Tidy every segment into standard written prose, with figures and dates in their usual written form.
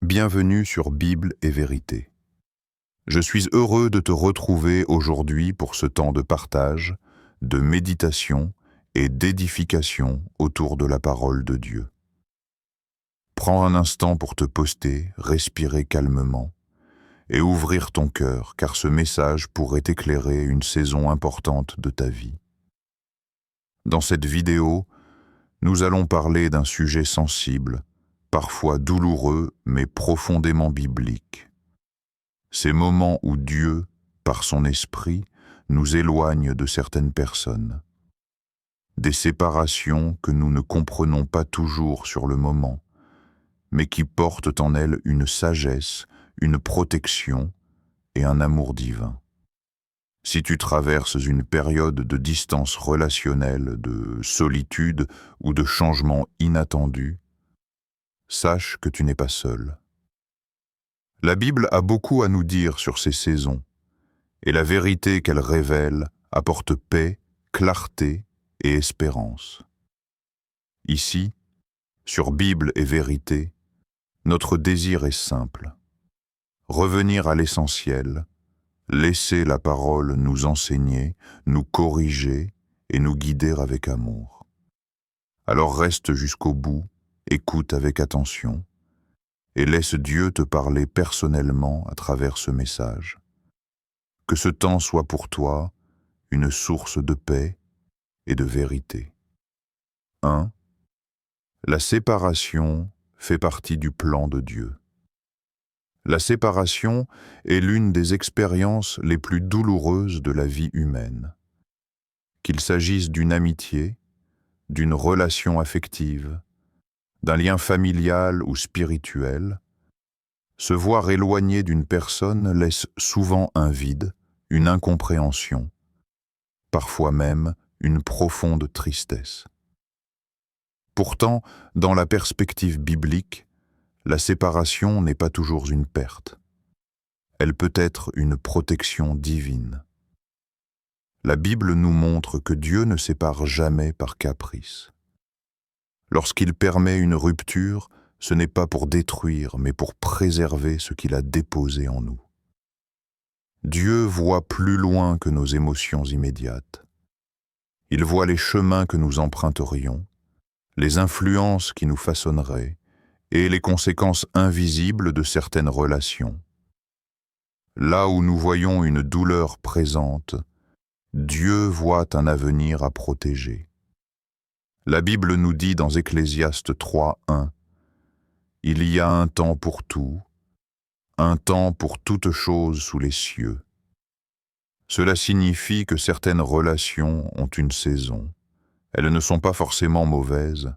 Bienvenue sur Bible et Vérité. Je suis heureux de te retrouver aujourd'hui pour ce temps de partage, de méditation et d'édification autour de la parole de Dieu. Prends un instant pour te poster, respirer calmement et ouvrir ton cœur, car ce message pourrait éclairer une saison importante de ta vie. Dans cette vidéo, nous allons parler d'un sujet sensible, parfois douloureux mais profondément biblique. Ces moments où Dieu, par son esprit, nous éloigne de certaines personnes. Des séparations que nous ne comprenons pas toujours sur le moment, mais qui portent en elles une sagesse, une protection et un amour divin. Si tu traverses une période de distance relationnelle, de solitude ou de changement inattendu, sache que tu n'es pas seul. La Bible a beaucoup à nous dire sur ces saisons, et la vérité qu'elle révèle apporte paix, clarté et espérance. Ici, sur Bible et Vérité, notre désir est simple. Revenir à l'essentiel, laisser la parole nous enseigner, nous corriger et nous guider avec amour. Alors reste jusqu'au bout, écoute avec attention, et laisse Dieu te parler personnellement à travers ce message. Que ce temps soit pour toi une source de paix et de vérité. 1. La séparation fait partie du plan de Dieu. La séparation est l'une des expériences les plus douloureuses de la vie humaine. Qu'il s'agisse d'une amitié, d'une relation affective, d'un lien familial ou spirituel, se voir éloigné d'une personne laisse souvent un vide, une incompréhension, parfois même une profonde tristesse. Pourtant, dans la perspective biblique, la séparation n'est pas toujours une perte. Elle peut être une protection divine. La Bible nous montre que Dieu ne sépare jamais par caprice. Lorsqu'il permet une rupture, ce n'est pas pour détruire, mais pour préserver ce qu'il a déposé en nous. Dieu voit plus loin que nos émotions immédiates. Il voit les chemins que nous emprunterions, les influences qui nous façonneraient et les conséquences invisibles de certaines relations. Là où nous voyons une douleur présente, Dieu voit un avenir à protéger. La Bible nous dit dans Ecclésiaste 3:1 « Il y a un temps pour tout, un temps pour toute chose sous les cieux. » Cela signifie que certaines relations ont une saison. Elles ne sont pas forcément mauvaises,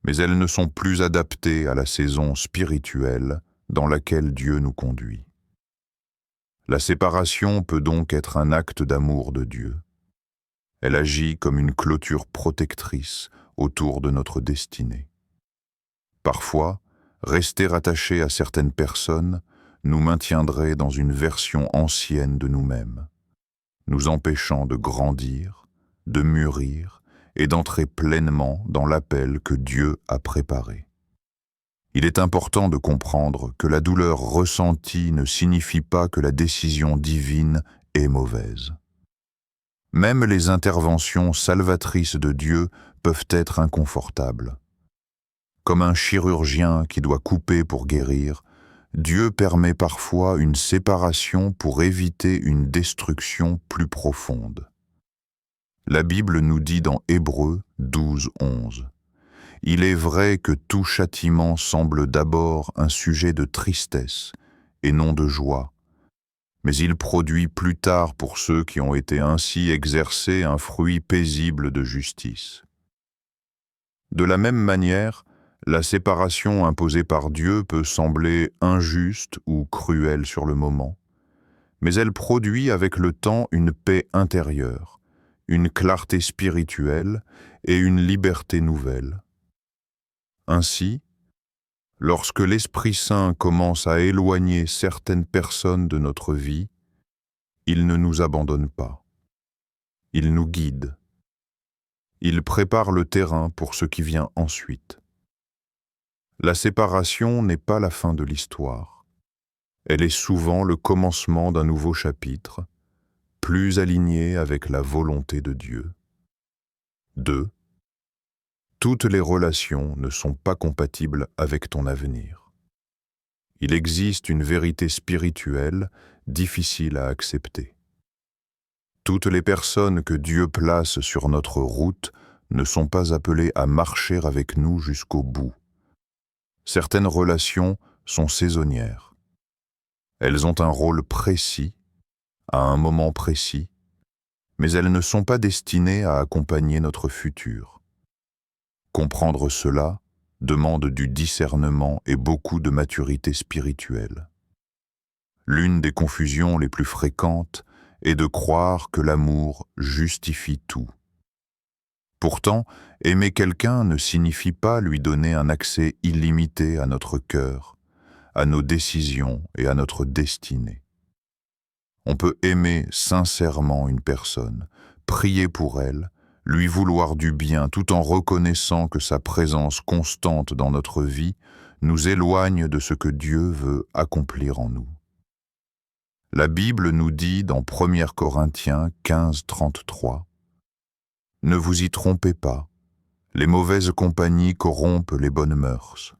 mais elles ne sont plus adaptées à la saison spirituelle dans laquelle Dieu nous conduit. La séparation peut donc être un acte d'amour de Dieu. Elle agit comme une clôture protectrice autour de notre destinée. Parfois, rester attaché à certaines personnes nous maintiendrait dans une version ancienne de nous-mêmes, nous empêchant de grandir, de mûrir et d'entrer pleinement dans l'appel que Dieu a préparé. Il est important de comprendre que la douleur ressentie ne signifie pas que la décision divine est mauvaise. Même les interventions salvatrices de Dieu peuvent être inconfortables. Comme un chirurgien qui doit couper pour guérir, Dieu permet parfois une séparation pour éviter une destruction plus profonde. La Bible nous dit dans Hébreux 12:11 « Il est vrai que tout châtiment semble d'abord un sujet de tristesse et non de joie, mais il produit plus tard pour ceux qui ont été ainsi exercés un fruit paisible de justice. » De la même manière, la séparation imposée par Dieu peut sembler injuste ou cruelle sur le moment, mais elle produit avec le temps une paix intérieure, une clarté spirituelle et une liberté nouvelle. Ainsi, lorsque l'Esprit Saint commence à éloigner certaines personnes de notre vie, il ne nous abandonne pas. Il nous guide. Il prépare le terrain pour ce qui vient ensuite. La séparation n'est pas la fin de l'histoire. Elle est souvent le commencement d'un nouveau chapitre, plus aligné avec la volonté de Dieu. 2. Toutes les relations ne sont pas compatibles avec ton avenir. Il existe une vérité spirituelle difficile à accepter. Toutes les personnes que Dieu place sur notre route ne sont pas appelées à marcher avec nous jusqu'au bout. Certaines relations sont saisonnières. Elles ont un rôle précis, à un moment précis, mais elles ne sont pas destinées à accompagner notre futur. Comprendre cela demande du discernement et beaucoup de maturité spirituelle. L'une des confusions les plus fréquentes est de croire que l'amour justifie tout. Pourtant, aimer quelqu'un ne signifie pas lui donner un accès illimité à notre cœur, à nos décisions et à notre destinée. On peut aimer sincèrement une personne, prier pour elle, lui vouloir du bien tout en reconnaissant que sa présence constante dans notre vie nous éloigne de ce que Dieu veut accomplir en nous. La Bible nous dit dans 1 Corinthiens 15, 33 « Ne vous y trompez pas, les mauvaises compagnies corrompent les bonnes mœurs. »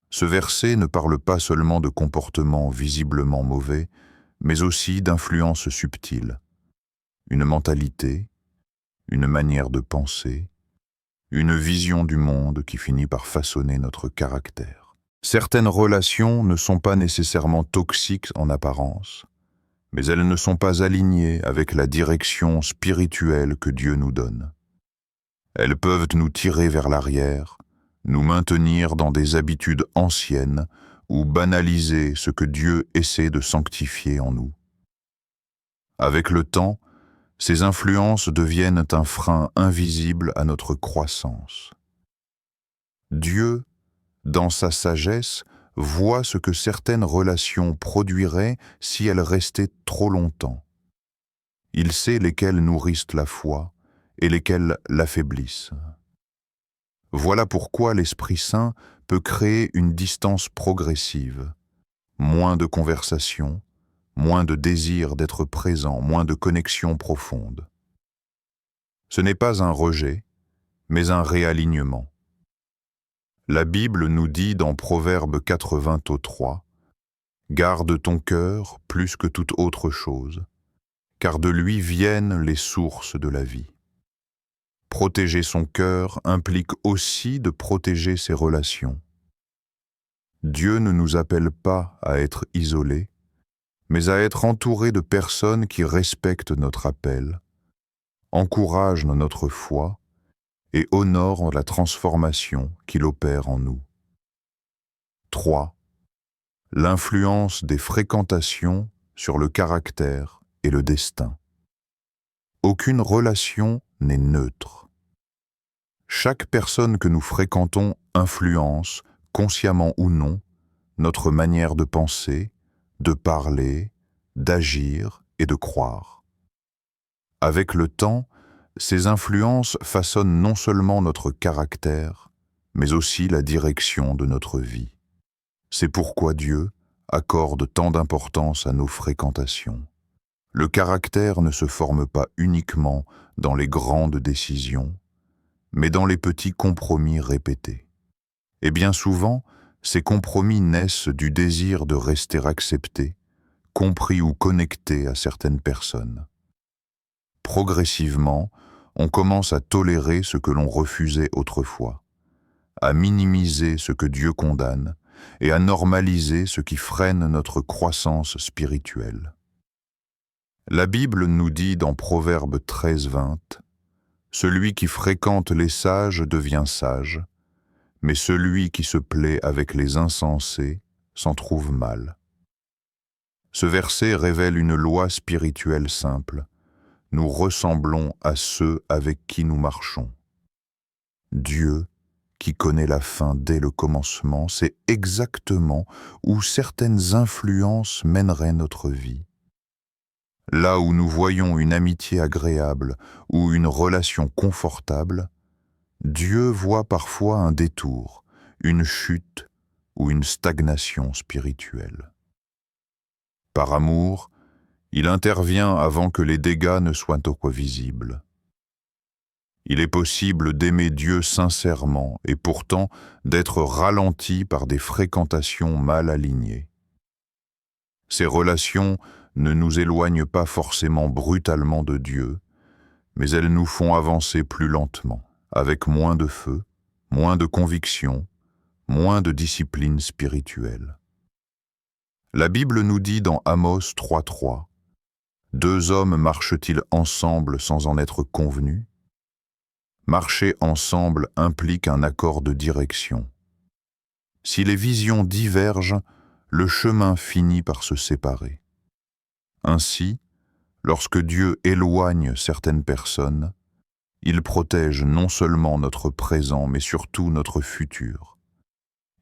Ce verset ne parle pas seulement de comportements visiblement mauvais, mais aussi d'influences subtiles, une mentalité, une manière de penser, une vision du monde qui finit par façonner notre caractère. Certaines relations ne sont pas nécessairement toxiques en apparence, mais elles ne sont pas alignées avec la direction spirituelle que Dieu nous donne. Elles peuvent nous tirer vers l'arrière, nous maintenir dans des habitudes anciennes ou banaliser ce que Dieu essaie de sanctifier en nous. Avec le temps, ces influences deviennent un frein invisible à notre croissance. Dieu, dans sa sagesse, voit ce que certaines relations produiraient si elles restaient trop longtemps. Il sait lesquelles nourrissent la foi et lesquelles l'affaiblissent. Voilà pourquoi l'Esprit Saint peut créer une distance progressive, moins de conversation, moins de désir d'être présent, moins de connexion profonde. Ce n'est pas un rejet, mais un réalignement. La Bible nous dit dans Proverbe 80:3 « Garde ton cœur plus que toute autre chose, car de lui viennent les sources de la vie. » Protéger son cœur implique aussi de protéger ses relations. Dieu ne nous appelle pas à être isolés, mais à être entourés de personnes qui respectent notre appel, encouragent notre foi et honorent la transformation qu'il opère en nous. 3. L'influence des fréquentations sur le caractère et le destin. Aucune relation n'est neutre. Chaque personne que nous fréquentons influence, consciemment ou non, notre manière de penser, de parler, d'agir et de croire. Avec le temps, ces influences façonnent non seulement notre caractère, mais aussi la direction de notre vie. C'est pourquoi Dieu accorde tant d'importance à nos fréquentations. Le caractère ne se forme pas uniquement dans les grandes décisions, mais dans les petits compromis répétés. Et bien souvent, ces compromis naissent du désir de rester accepté, compris ou connecté à certaines personnes. Progressivement, on commence à tolérer ce que l'on refusait autrefois, à minimiser ce que Dieu condamne et à normaliser ce qui freine notre croissance spirituelle. La Bible nous dit dans Proverbe 13:20 « Celui qui fréquente les sages devient sage, mais celui qui se plaît avec les insensés s'en trouve mal. » Ce verset révèle une loi spirituelle simple. Nous ressemblons à ceux avec qui nous marchons. Dieu, qui connaît la fin dès le commencement, sait exactement où certaines influences mèneraient notre vie. Là où nous voyons une amitié agréable ou une relation confortable, Dieu voit parfois un détour, une chute ou une stagnation spirituelle. Par amour, il intervient avant que les dégâts ne soient trop visibles. Il est possible d'aimer Dieu sincèrement et pourtant d'être ralenti par des fréquentations mal alignées. Ces relations ne nous éloignent pas forcément brutalement de Dieu, mais elles nous font avancer plus lentement, avec moins de feu, moins de conviction, moins de discipline spirituelle. La Bible nous dit dans Amos 3.3 « Deux hommes marchent-ils ensemble sans en être convenus ? Marcher ensemble implique un accord de direction. Si les visions divergent, le chemin finit par se séparer. Ainsi, lorsque Dieu éloigne certaines personnes, il protège non seulement notre présent, mais surtout notre futur.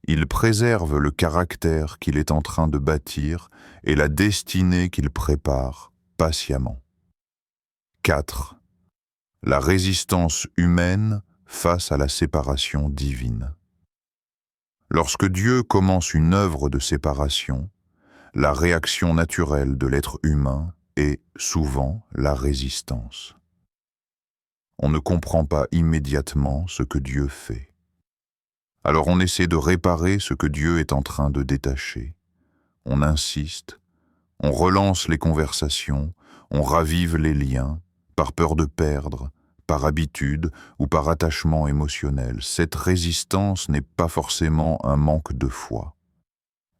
Il préserve le caractère qu'il est en train de bâtir et la destinée qu'il prépare patiemment. 4. La résistance humaine face à la séparation divine. Lorsque Dieu commence une œuvre de séparation, la réaction naturelle de l'être humain est souvent la résistance. On ne comprend pas immédiatement ce que Dieu fait. Alors on essaie de réparer ce que Dieu est en train de détacher. On insiste, on relance les conversations, on ravive les liens, par peur de perdre, par habitude ou par attachement émotionnel. Cette résistance n'est pas forcément un manque de foi.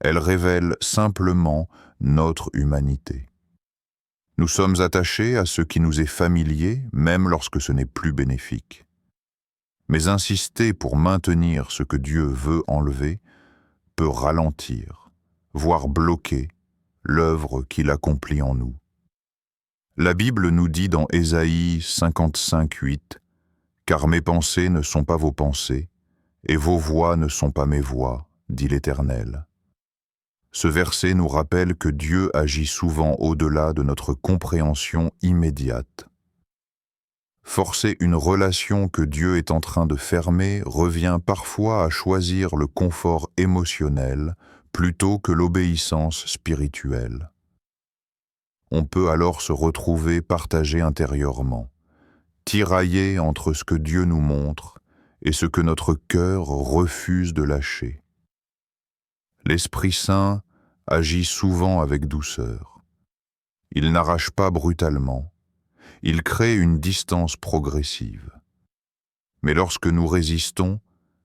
Elle révèle simplement notre humanité. Nous sommes attachés à ce qui nous est familier, même lorsque ce n'est plus bénéfique. Mais insister pour maintenir ce que Dieu veut enlever peut ralentir, voire bloquer l'œuvre qu'il accomplit en nous. La Bible nous dit dans Ésaïe 55.8 « Car mes pensées ne sont pas vos pensées, et vos voix ne sont pas mes voix, dit l'Éternel. » Ce verset nous rappelle que Dieu agit souvent au-delà de notre compréhension immédiate. Forcer une relation que Dieu est en train de fermer revient parfois à choisir le confort émotionnel plutôt que l'obéissance spirituelle. On peut alors se retrouver partagé intérieurement, tiraillé entre ce que Dieu nous montre et ce que notre cœur refuse de lâcher. L'Esprit Saint agit souvent avec douceur. Il n'arrache pas brutalement, il crée une distance progressive. Mais lorsque nous résistons,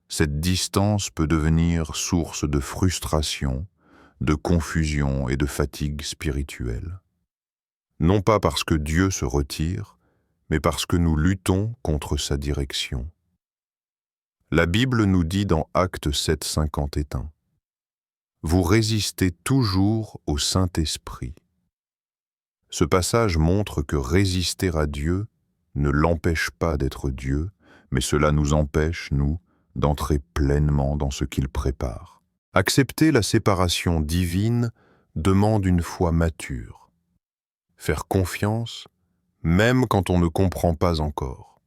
cette distance peut devenir source de frustration, de confusion et de fatigue spirituelle. Non pas parce que Dieu se retire, mais parce que nous luttons contre sa direction. La Bible nous dit dans Actes 7.51 « Vous résistez toujours au Saint-Esprit ». Ce passage montre que résister à Dieu ne l'empêche pas d'être Dieu, mais cela nous empêche, nous, d'entrer pleinement dans ce qu'il prépare. Accepter la séparation divine demande une foi mature. Faire confiance, même quand on ne comprend pas encore.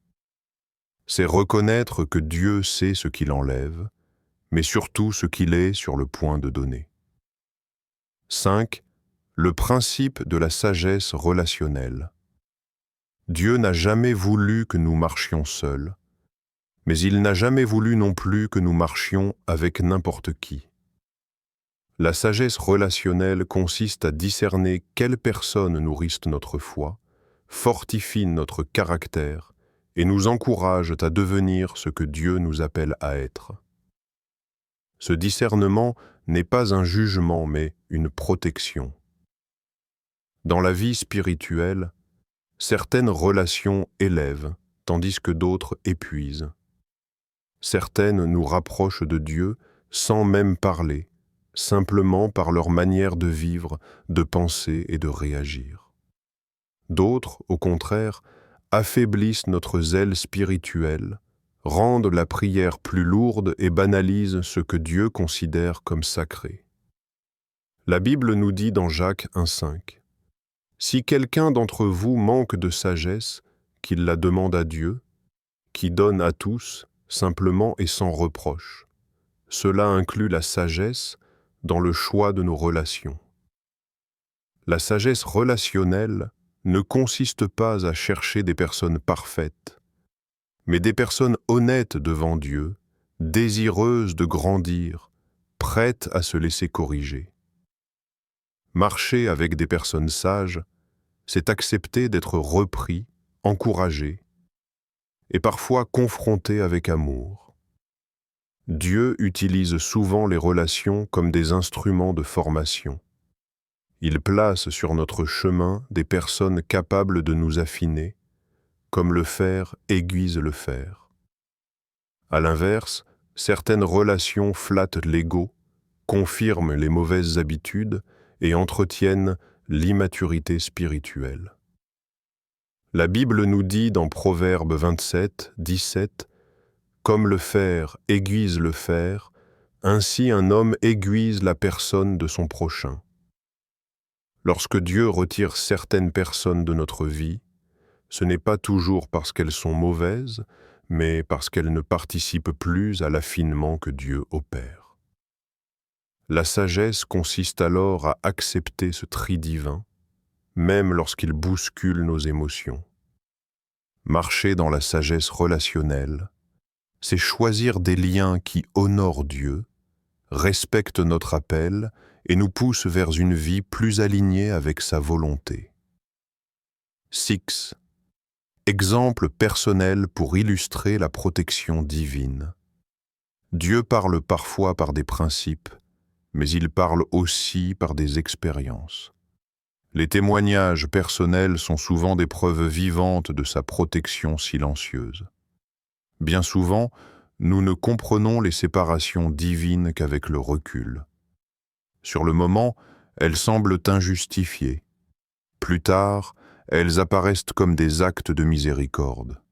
C'est reconnaître que Dieu sait ce qu'il enlève, mais surtout ce qu'il est sur le point de donner. 5. Le principe de la sagesse relationnelle. Dieu n'a jamais voulu que nous marchions seuls, mais il n'a jamais voulu non plus que nous marchions avec n'importe qui. La sagesse relationnelle consiste à discerner quelles personnes nourrissent notre foi, fortifient notre caractère et nous encouragent à devenir ce que Dieu nous appelle à être. Ce discernement n'est pas un jugement, mais une protection. Dans la vie spirituelle, certaines relations élèvent, tandis que d'autres épuisent. Certaines nous rapprochent de Dieu sans même parler, simplement par leur manière de vivre, de penser et de réagir. D'autres, au contraire, affaiblissent notre zèle spirituel, rendent la prière plus lourde et banalisent ce que Dieu considère comme sacré. La Bible nous dit dans Jacques 1.5 « Si quelqu'un d'entre vous manque de sagesse, qu'il la demande à Dieu, qui donne à tous, simplement et sans reproche. Cela inclut la sagesse dans le choix de nos relations. La sagesse relationnelle ne consiste pas à chercher des personnes parfaites, mais des personnes honnêtes devant Dieu, désireuses de grandir, prêtes à se laisser corriger. Marcher avec des personnes sages, c'est accepter d'être repris, encouragé, et parfois confronté avec amour. Dieu utilise souvent les relations comme des instruments de formation. Il place sur notre chemin des personnes capables de nous affiner, comme le fer aiguise le fer. À l'inverse, certaines relations flattent l'ego, confirment les mauvaises habitudes et entretiennent l'immaturité spirituelle. La Bible nous dit dans Proverbes 27, 17, « Comme le fer aiguise le fer, ainsi un homme aiguise la personne de son prochain. » Lorsque Dieu retire certaines personnes de notre vie, ce n'est pas toujours parce qu'elles sont mauvaises, mais parce qu'elles ne participent plus à l'affinement que Dieu opère. La sagesse consiste alors à accepter ce tri divin, même lorsqu'il bouscule nos émotions. Marcher dans la sagesse relationnelle, c'est choisir des liens qui honorent Dieu, respectent notre appel et nous poussent vers une vie plus alignée avec sa volonté. 6. Exemple personnel pour illustrer la protection divine. Dieu parle parfois par des principes, mais il parle aussi par des expériences. Les témoignages personnels sont souvent des preuves vivantes de sa protection silencieuse. Bien souvent, nous ne comprenons les séparations divines qu'avec le recul. Sur le moment, elles semblent injustifiées. Plus tard, elles apparaissent comme des actes de miséricorde.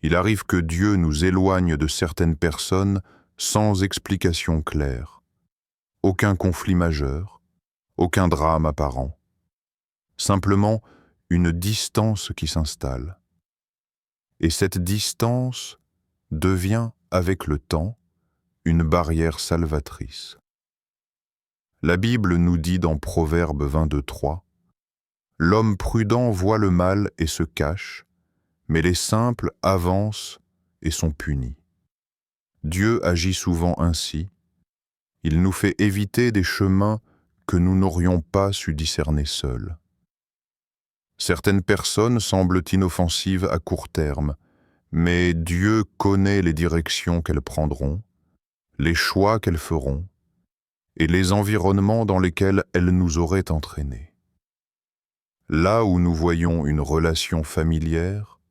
Il arrive que Dieu nous éloigne de certaines personnes sans explication claire. Aucun conflit majeur, aucun drame apparent. Simplement une distance qui s'installe. Et cette distance devient, avec le temps, une barrière salvatrice. La Bible nous dit dans Proverbes 22:3, « L'homme prudent voit le mal et se cache, mais les simples avancent et sont punis. » Dieu agit souvent ainsi. Il nous fait éviter des chemins que nous n'aurions pas su discerner seuls. Certaines personnes semblent inoffensives à court terme, mais Dieu connaît les directions qu'elles prendront, les choix qu'elles feront, et les environnements dans lesquels elles nous auraient entraînés. Là où nous voyons une relation familière,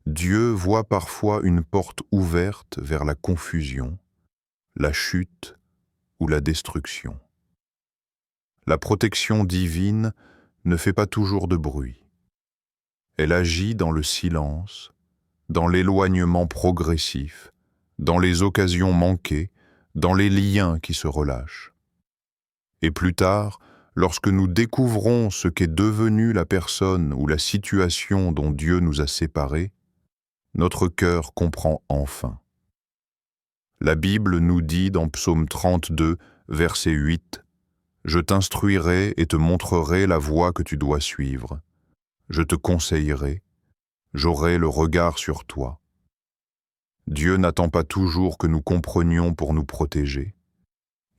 Dieu voit parfois une porte ouverte vers la confusion, la chute ou la destruction. La protection divine ne fait pas toujours de bruit. Elle agit dans le silence, dans l'éloignement progressif, dans les occasions manquées, dans les liens qui se relâchent. Et plus tard, lorsque nous découvrons ce qu'est devenue la personne ou la situation dont Dieu nous a séparés, notre cœur comprend enfin. La Bible nous dit dans Psaume 32, verset 8, « Je t'instruirai et te montrerai la voie que tu dois suivre. Je te conseillerai, j'aurai le regard sur toi. » Dieu n'attend pas toujours que nous comprenions pour nous protéger.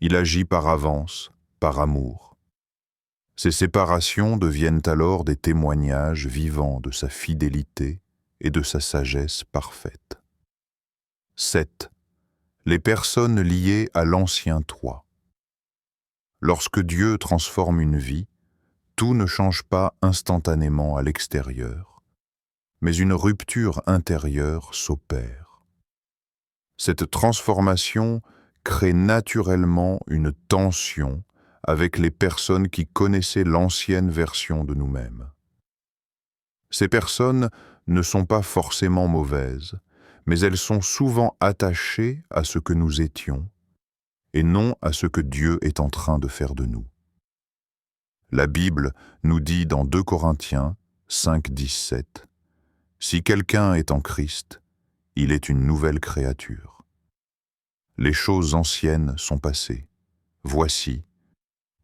Il agit par avance, par amour. Ces séparations deviennent alors des témoignages vivants de sa fidélité et de sa sagesse parfaite. 7. Les personnes liées à l'ancien toi. Lorsque Dieu transforme une vie, tout ne change pas instantanément à l'extérieur, mais une rupture intérieure s'opère. Cette transformation crée naturellement une tension avec les personnes qui connaissaient l'ancienne version de nous-mêmes. Ces personnes ne sont pas forcément mauvaises, mais elles sont souvent attachées à ce que nous étions et non à ce que Dieu est en train de faire de nous. La Bible nous dit dans 2 Corinthiens 5, 17, « Si quelqu'un est en Christ, il est une nouvelle créature. » Les choses anciennes sont passées. Voici,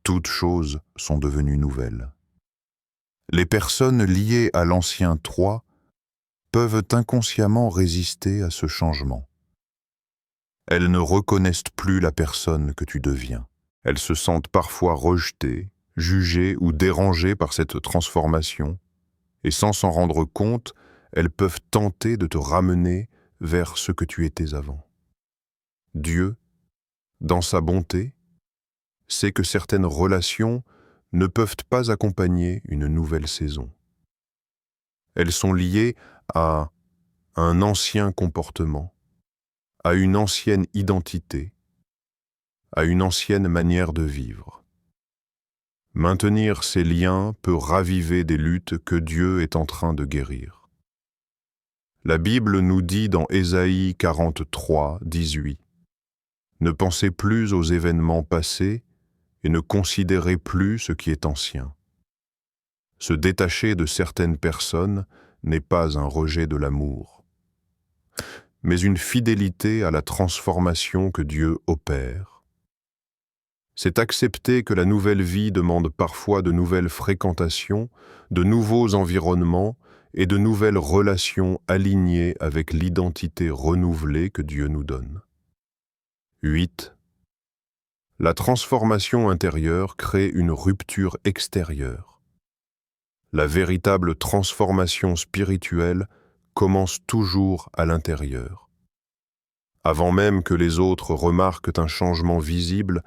toutes choses sont devenues nouvelles. Les personnes liées à l'ancien Troie peuvent inconsciemment résister à ce changement. Elles ne reconnaissent plus la personne que tu deviens. Elles se sentent parfois rejetées, jugées ou dérangées par cette transformation, et sans s'en rendre compte, elles peuvent tenter de te ramener vers ce que tu étais avant. Dieu, dans sa bonté, sait que certaines relations ne peuvent pas accompagner une nouvelle saison. Elles sont liées à un ancien comportement, à une ancienne identité, à une ancienne manière de vivre. Maintenir ces liens peut raviver des luttes que Dieu est en train de guérir. La Bible nous dit dans Ésaïe 43, 18, « Ne pensez plus aux événements passés et ne considérez plus ce qui est ancien. » Se détacher de certaines personnes n'est pas un rejet de l'amour, mais une fidélité à la transformation que Dieu opère. C'est accepter que la nouvelle vie demande parfois de nouvelles fréquentations, de nouveaux environnements et de nouvelles relations alignées avec l'identité renouvelée que Dieu nous donne. 8. La transformation intérieure crée une rupture extérieure. La véritable transformation spirituelle commence toujours à l'intérieur. Avant même que les autres remarquent un changement visible,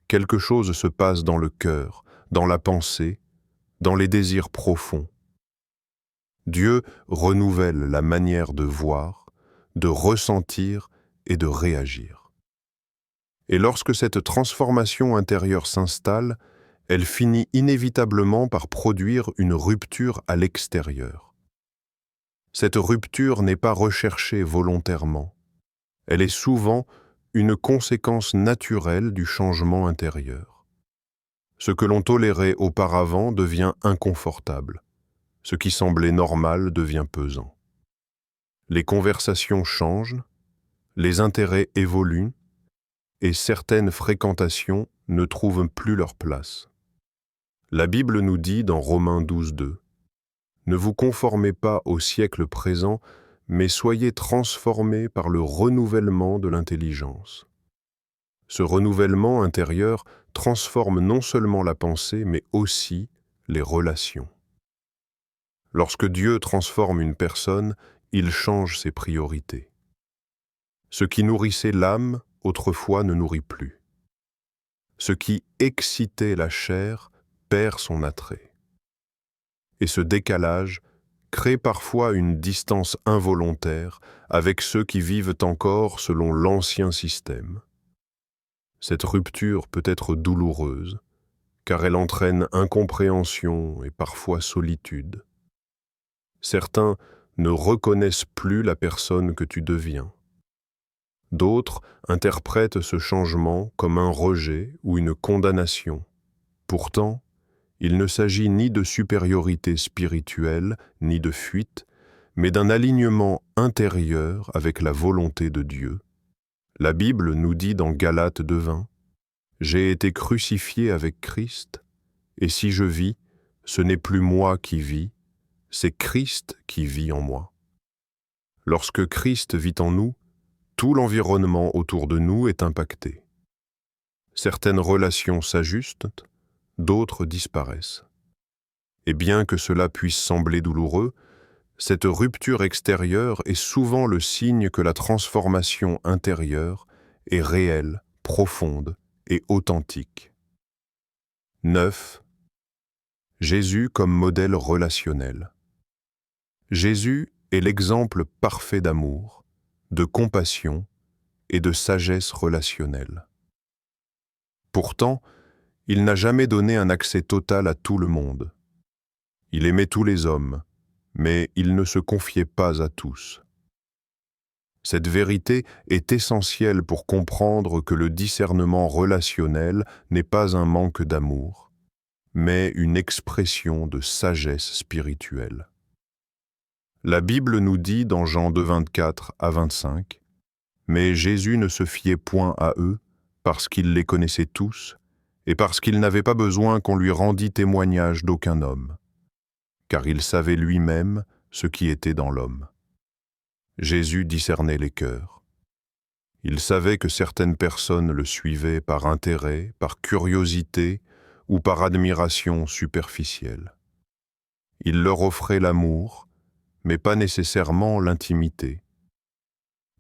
quelque chose se passe dans le cœur, dans la pensée, dans les désirs profonds. Dieu renouvelle la manière de voir, de ressentir et de réagir. Et lorsque cette transformation intérieure s'installe, elle finit inévitablement par produire une rupture à l'extérieur. Cette rupture n'est pas recherchée volontairement. Elle est souvent une conséquence naturelle du changement intérieur. Ce que l'on tolérait auparavant devient inconfortable. Ce qui semblait normal devient pesant. Les conversations changent, les intérêts évoluent, et certaines fréquentations ne trouvent plus leur place. La Bible nous dit dans Romains 12:2, « Ne vous conformez pas au siècle présent, mais soyez transformés par le renouvellement de l'intelligence. » Ce renouvellement intérieur transforme non seulement la pensée, mais aussi les relations. Lorsque Dieu transforme une personne, il change ses priorités. Ce qui nourrissait l'âme, autrefois, ne nourrit plus. Ce qui excitait la chair perd son attrait. Et ce décalage crée parfois une distance involontaire avec ceux qui vivent encore selon l'ancien système. Cette rupture peut être douloureuse, car elle entraîne incompréhension et parfois solitude. Certains ne reconnaissent plus la personne que tu deviens. D'autres interprètent ce changement comme un rejet ou une condamnation. Pourtant, il ne s'agit ni de supériorité spirituelle, ni de fuite, mais d'un alignement intérieur avec la volonté de Dieu. La Bible nous dit dans Galates 2:20, « J'ai été crucifié avec Christ, et si je vis, ce n'est plus moi qui vis, c'est Christ qui vit en moi. » Lorsque Christ vit en nous, tout l'environnement autour de nous est impacté. Certaines relations s'ajustent, d'autres disparaissent. Et bien que cela puisse sembler douloureux, cette rupture extérieure est souvent le signe que la transformation intérieure est réelle, profonde et authentique. 9. Jésus comme modèle relationnel. Jésus est l'exemple parfait d'amour, de compassion et de sagesse relationnelle. Pourtant, il n'a jamais donné un accès total à tout le monde. Il aimait tous les hommes, mais il ne se confiait pas à tous. Cette vérité est essentielle pour comprendre que le discernement relationnel n'est pas un manque d'amour, mais une expression de sagesse spirituelle. La Bible nous dit dans Jean 2, 24 à 25, Mais Jésus ne se fiait point à eux, parce qu'il les connaissait tous, et parce qu'il n'avait pas besoin qu'on lui rendît témoignage d'aucun homme, car il savait lui-même ce qui était dans l'homme. Jésus discernait les cœurs. Il savait que certaines personnes le suivaient par intérêt, par curiosité ou par admiration superficielle. Il leur offrait l'amour, mais pas nécessairement l'intimité.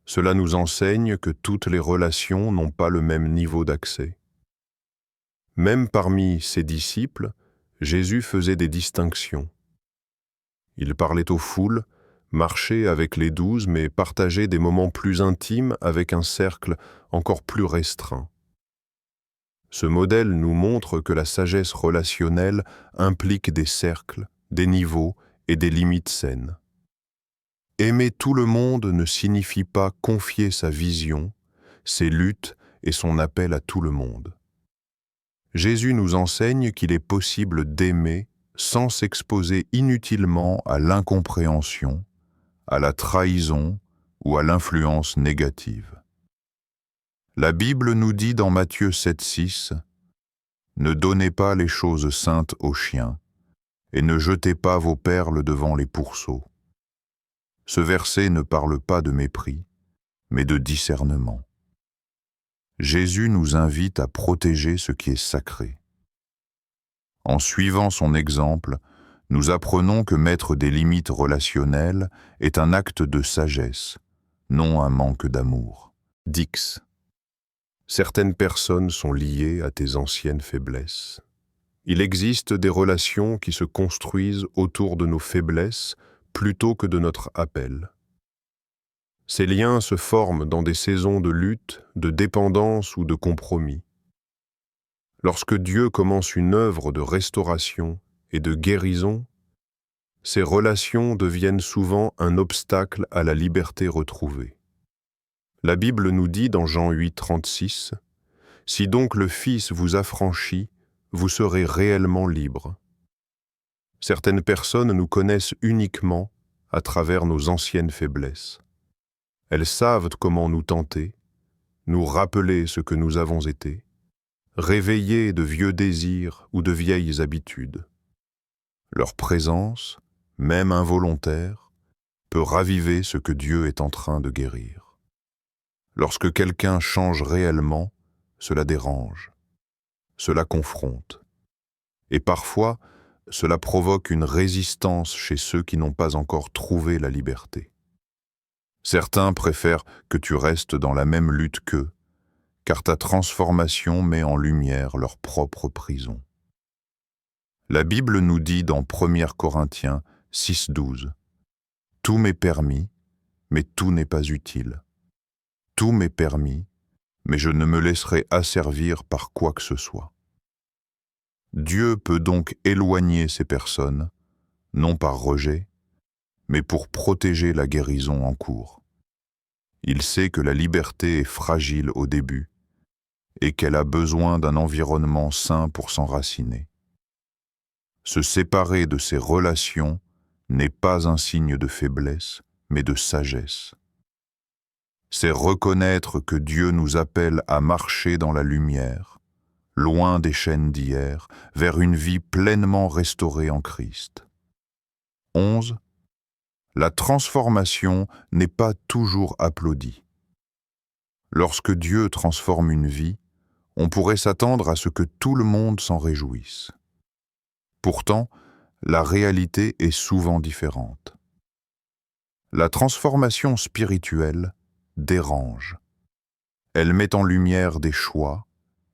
Cela nous enseigne que toutes les relations n'ont pas le même niveau d'accès. Même parmi ses disciples, Jésus faisait des distinctions. Il parlait aux foules, marchait avec les 12, mais partageait des moments plus intimes avec un cercle encore plus restreint. Ce modèle nous montre que la sagesse relationnelle implique des cercles, des niveaux et des limites saines. Aimer tout le monde ne signifie pas confier sa vision, ses luttes et son appel à tout le monde. Jésus nous enseigne qu'il est possible d'aimer sans s'exposer inutilement à l'incompréhension, à la trahison ou à l'influence négative. La Bible nous dit dans Matthieu 7,6 « Ne donnez pas les choses saintes aux chiens, et ne jetez pas vos perles devant les pourceaux. » Ce verset ne parle pas de mépris, mais de discernement. Jésus nous invite à protéger ce qui est sacré. En suivant son exemple, nous apprenons que mettre des limites relationnelles est un acte de sagesse, non un manque d'amour. Dix. Certaines personnes sont liées à tes anciennes faiblesses. Il existe des relations qui se construisent autour de nos faiblesses plutôt que de notre appel. Ces liens se forment dans des saisons de lutte, de dépendance ou de compromis. Lorsque Dieu commence une œuvre de restauration et de guérison, ces relations deviennent souvent un obstacle à la liberté retrouvée. La Bible nous dit dans Jean 8,36 « Si donc le Fils vous affranchit, vous serez réellement libres. » Certaines personnes nous connaissent uniquement à travers nos anciennes faiblesses. Elles savent comment nous tenter, nous rappeler ce que nous avons été, réveiller de vieux désirs ou de vieilles habitudes. Leur présence, même involontaire, peut raviver ce que Dieu est en train de guérir. Lorsque quelqu'un change réellement, cela dérange, cela confronte, et parfois, cela provoque une résistance chez ceux qui n'ont pas encore trouvé la liberté. Certains préfèrent que tu restes dans la même lutte qu'eux, car ta transformation met en lumière leur propre prison. La Bible nous dit dans 1 Corinthiens 6,12 « Tout m'est permis, mais tout n'est pas utile. Tout m'est permis, mais je ne me laisserai asservir par quoi que ce soit. » Dieu peut donc éloigner ces personnes, non par rejet, mais pour protéger la guérison en cours. Il sait que la liberté est fragile au début et qu'elle a besoin d'un environnement sain pour s'enraciner. Se séparer de ces relations n'est pas un signe de faiblesse, mais de sagesse. C'est reconnaître que Dieu nous appelle à marcher dans la lumière, loin des chaînes d'hier, vers une vie pleinement restaurée en Christ. 11. La transformation n'est pas toujours applaudie. Lorsque Dieu transforme une vie, on pourrait s'attendre à ce que tout le monde s'en réjouisse. Pourtant, la réalité est souvent différente. La transformation spirituelle dérange. Elle met en lumière des choix,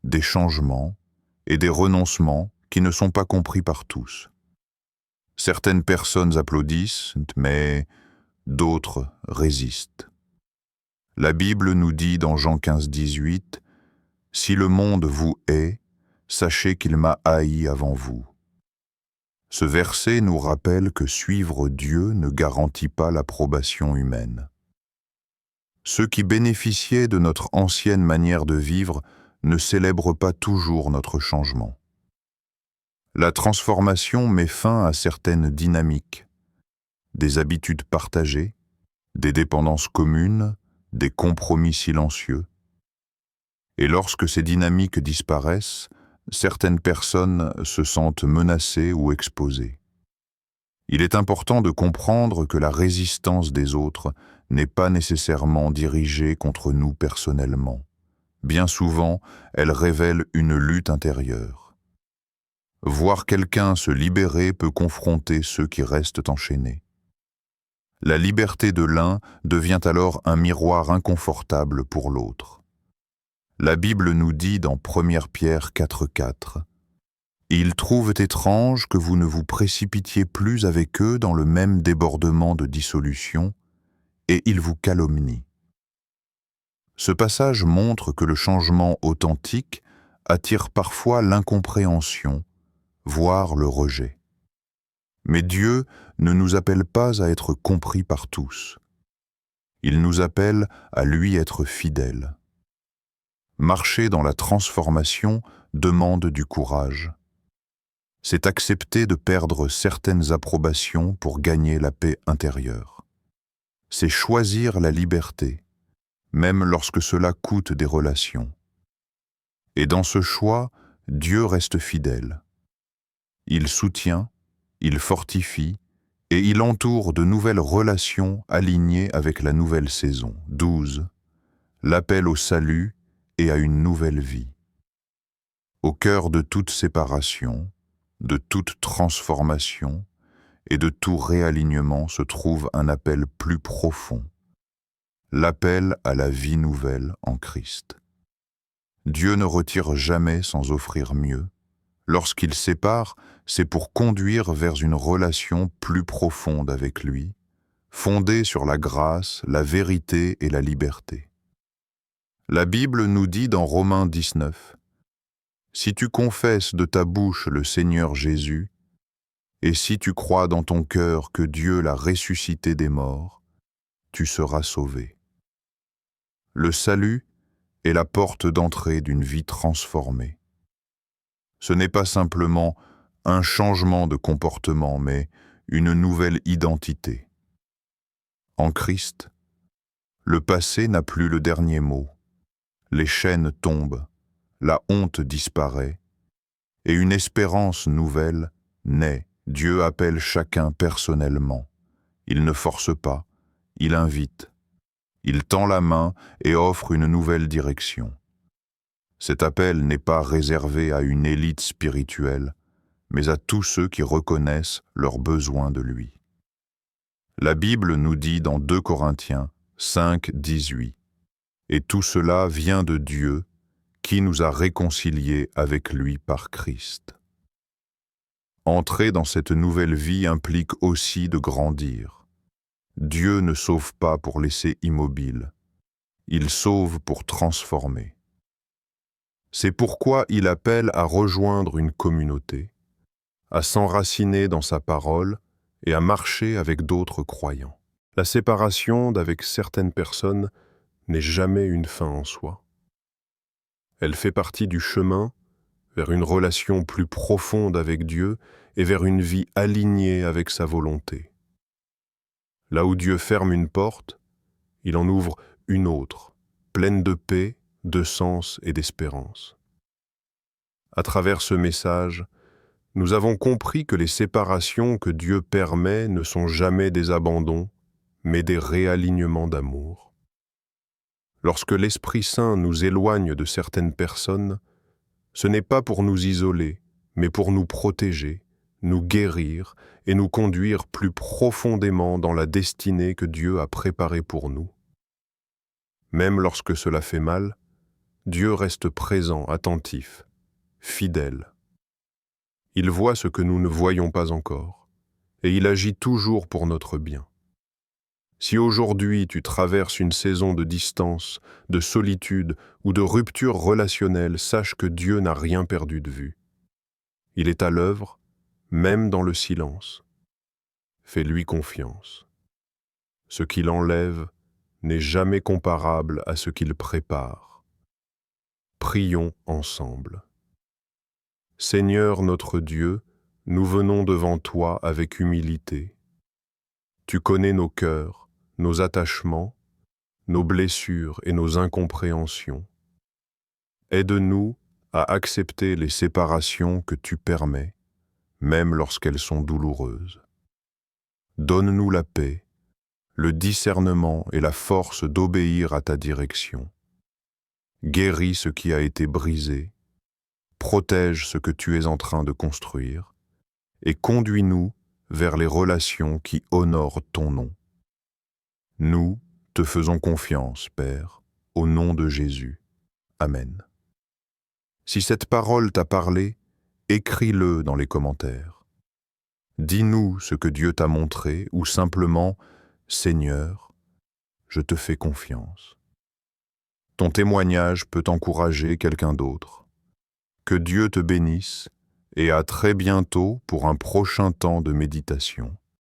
des changements et des renoncements qui ne sont pas compris par tous. Certaines personnes applaudissent, mais d'autres résistent. La Bible nous dit dans Jean 15,18 « Si le monde vous hait, sachez qu'il m'a haï avant vous. » Ce verset nous rappelle que suivre Dieu ne garantit pas l'approbation humaine. Ceux qui bénéficiaient de notre ancienne manière de vivre ne célèbrent pas toujours notre changement. La transformation met fin à certaines dynamiques, des habitudes partagées, des dépendances communes, des compromis silencieux. Et lorsque ces dynamiques disparaissent, certaines personnes se sentent menacées ou exposées. Il est important de comprendre que la résistance des autres n'est pas nécessairement dirigée contre nous personnellement. Bien souvent, elle révèle une lutte intérieure. Voir quelqu'un se libérer peut confronter ceux qui restent enchaînés. La liberté de l'un devient alors un miroir inconfortable pour l'autre. La Bible nous dit dans 1 Pierre 4,4 « Ils trouvent étrange que vous ne vous précipitiez plus avec eux dans le même débordement de dissolution, et ils vous calomnient. » Ce passage montre que le changement authentique attire parfois l'incompréhension, voire le rejet. Mais Dieu ne nous appelle pas à être compris par tous. Il nous appelle à lui être fidèle. Marcher dans la transformation demande du courage. C'est accepter de perdre certaines approbations pour gagner la paix intérieure. C'est choisir la liberté, même lorsque cela coûte des relations. Et dans ce choix, Dieu reste fidèle. Il soutient, il fortifie, et il entoure de nouvelles relations alignées avec la nouvelle saison. 12. L'appel au salut et à une nouvelle vie. Au cœur de toute séparation, de toute transformation et de tout réalignement se trouve un appel plus profond, l'appel à la vie nouvelle en Christ. Dieu ne retire jamais sans offrir mieux. Lorsqu'il sépare, c'est pour conduire vers une relation plus profonde avec lui, fondée sur la grâce, la vérité et la liberté. La Bible nous dit dans Romains 19, « Si tu confesses de ta bouche le Seigneur Jésus, et si tu crois dans ton cœur que Dieu l'a ressuscité des morts, tu seras sauvé. » Le salut est la porte d'entrée d'une vie transformée. Ce n'est pas simplement un changement de comportement, mais une nouvelle identité. En Christ, le passé n'a plus le dernier mot. Les chaînes tombent, la honte disparaît, et une espérance nouvelle naît. Dieu appelle chacun personnellement. Il ne force pas, il invite. Il tend la main et offre une nouvelle direction. Cet appel n'est pas réservé à une élite spirituelle, mais à tous ceux qui reconnaissent leurs besoins de lui. La Bible nous dit dans 2 Corinthiens 5, 18, « Et tout cela vient de Dieu, qui nous a réconciliés avec lui par Christ. » Entrer dans cette nouvelle vie implique aussi de grandir. Dieu ne sauve pas pour laisser immobile, il sauve pour transformer. C'est pourquoi il appelle à rejoindre une communauté, à s'enraciner dans sa parole et à marcher avec d'autres croyants. La séparation d'avec certaines personnes n'est jamais une fin en soi. Elle fait partie du chemin vers une relation plus profonde avec Dieu et vers une vie alignée avec sa volonté. Là où Dieu ferme une porte, il en ouvre une autre, pleine de paix, de sens et d'espérance. À travers ce message, nous avons compris que les séparations que Dieu permet ne sont jamais des abandons, mais des réalignements d'amour. Lorsque l'Esprit Saint nous éloigne de certaines personnes, ce n'est pas pour nous isoler, mais pour nous protéger, nous guérir et nous conduire plus profondément dans la destinée que Dieu a préparée pour nous. Même lorsque cela fait mal, Dieu reste présent, attentif, fidèle. Il voit ce que nous ne voyons pas encore, et il agit toujours pour notre bien. Si aujourd'hui tu traverses une saison de distance, de solitude ou de rupture relationnelle, sache que Dieu n'a rien perdu de vue. Il est à l'œuvre, même dans le silence. Fais-lui confiance. Ce qu'il enlève n'est jamais comparable à ce qu'il prépare. Prions ensemble. Seigneur notre Dieu, nous venons devant toi avec humilité. Tu connais nos cœurs, nos attachements, nos blessures et nos incompréhensions. Aide-nous à accepter les séparations que tu permets, même lorsqu'elles sont douloureuses. Donne-nous la paix, le discernement et la force d'obéir à ta direction. Guéris ce qui a été brisé, protège ce que tu es en train de construire, et conduis-nous vers les relations qui honorent ton nom. Nous te faisons confiance, Père, au nom de Jésus. Amen. Si cette parole t'a parlé, écris-le dans les commentaires. Dis-nous ce que Dieu t'a montré ou simplement « Seigneur, je te fais confiance ». Ton témoignage peut encourager quelqu'un d'autre. Que Dieu te bénisse et à très bientôt pour un prochain temps de méditation.